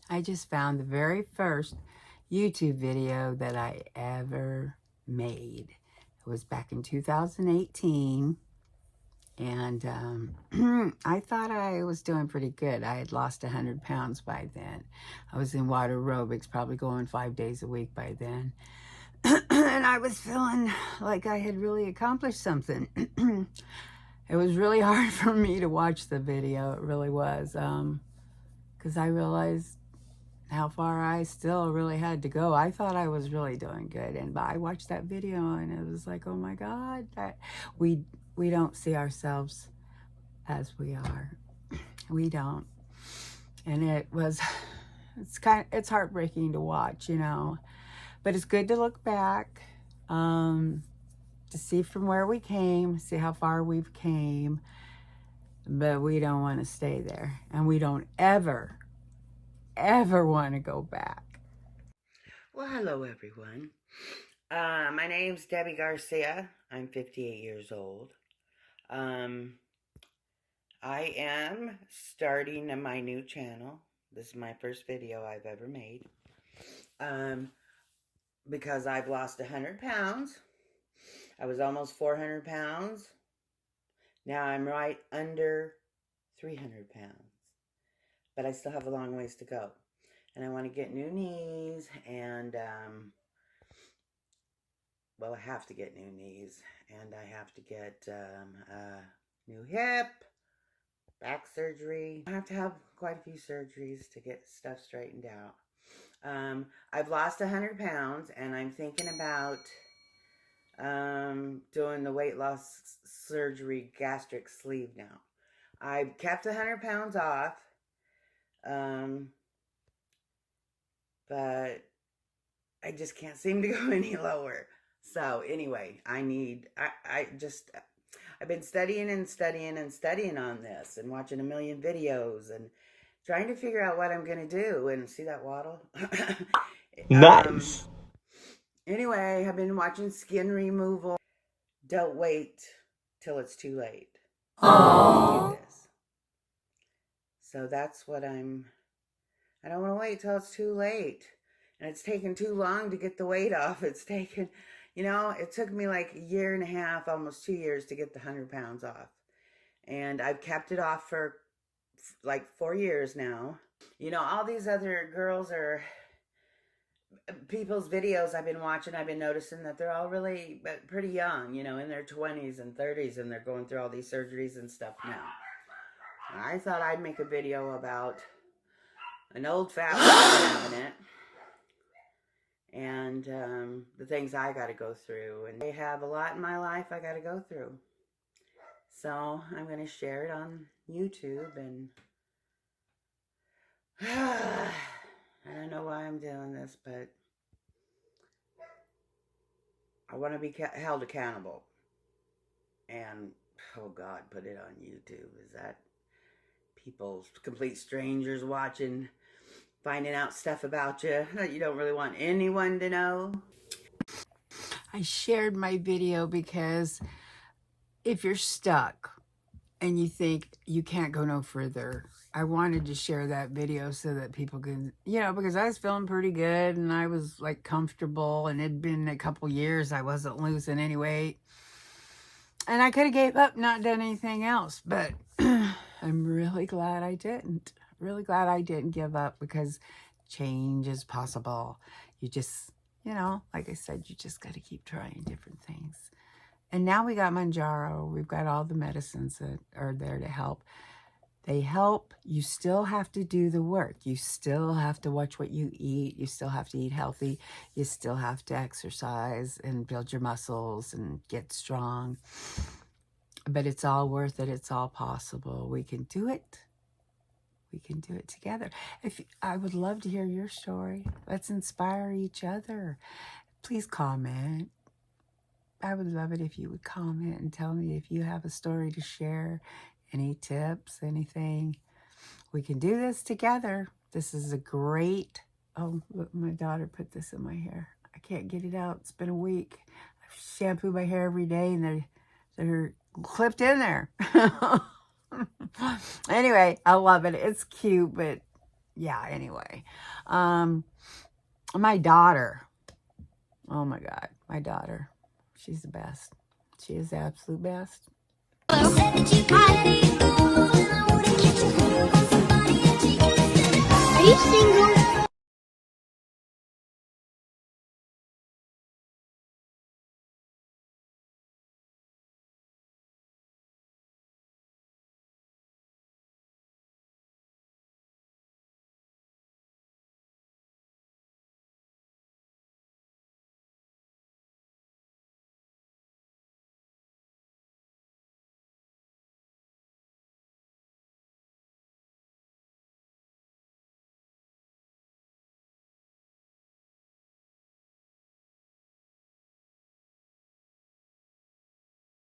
I just found the very first YouTube video that I ever made. It was back in 2018, and I thought I was doing pretty good. I had lost 100 pounds by then. I was in water aerobics, probably going 5 days a week by then. And I was feeling like I had really accomplished something. It was really hard for me to watch the video. It really was, because I realized how far I still really had to go. I thought I was really doing good, and I watched that video and it was like, oh my God, we don't see ourselves as we are. We don't. And it's heartbreaking to watch, but it's good to look back, to see from where we came, see how far we've came, but we don't want to stay there, and we don't ever want to go back. Well, hello everyone. My name's Debbie Garcia. I'm 58 years old. I am starting my new channel. This is my first video I've ever made. Because I've lost 100 pounds. I was almost 400 pounds. Now I'm right under 300 pounds. But I still have a long ways to go. And I want to get new knees, and well, I have to get new knees, and I have to get a new hip, back surgery. I have to have quite a few surgeries to get stuff straightened out. I've lost 100 pounds, and I'm thinking about doing the weight loss surgery gastric sleeve now. I've kept 100 pounds off, but I just can't seem to go any lower. So anyway, I've been studying on this, and watching a million videos, and trying to figure out what I'm going to do. And see that waddle? Nice. Anyway, I've been watching skin removal. Don't wait till it's too late. Aww. So that's what I don't want to wait till it's too late. And it's taken too long to get the weight off. It's taken, it took me like a year and a half, almost 2 years to get the 100 pounds off. And I've kept it off for like 4 years now. All these other girls are people's videos I've been watching. I've been noticing that they're all really pretty young, in their 20s and 30s, and they're going through all these surgeries and stuff now. I thought I'd make a video about an old fat woman having it, and the things I got to go through. And I have a lot in my life I got to go through. So I'm going to share it on YouTube, and I don't know why I'm doing this, but I want to be held accountable. And, oh God, put it on YouTube. Is that people, complete strangers watching, finding out stuff about you that you don't really want anyone to know? I shared my video because if you're stuck and you think you can't go no further, I wanted to share that video so that people can, because I was feeling pretty good, and I was like comfortable, and it'd been a couple years I wasn't losing any weight, and I could have gave up, not done anything else, but I'm really glad I didn't. Really glad I didn't give up, because change is possible. You just, like I said, you just got to keep trying different things. And now we got Manjaro. We've got all the medicines that are there to help. They help. You still have to do the work. You still have to watch what you eat. You still have to eat healthy. You still have to exercise and build your muscles and get strong. But it's all worth it. It's all possible. We can do it. We can do it together. I would love to hear your story. Let's inspire each other. Please comment. I would love it if you would comment and tell me if you have a story to share, any tips, anything. We can do this together. This is a great, oh, look, my daughter put this in my hair. I can't get it out. It's been a week. I shampoo my hair every day, and they're clipped in there. Anyway, I love it. It's cute, but yeah, anyway. My daughter, oh my God, my daughter, she's the best. She is the absolute best. Are you singing?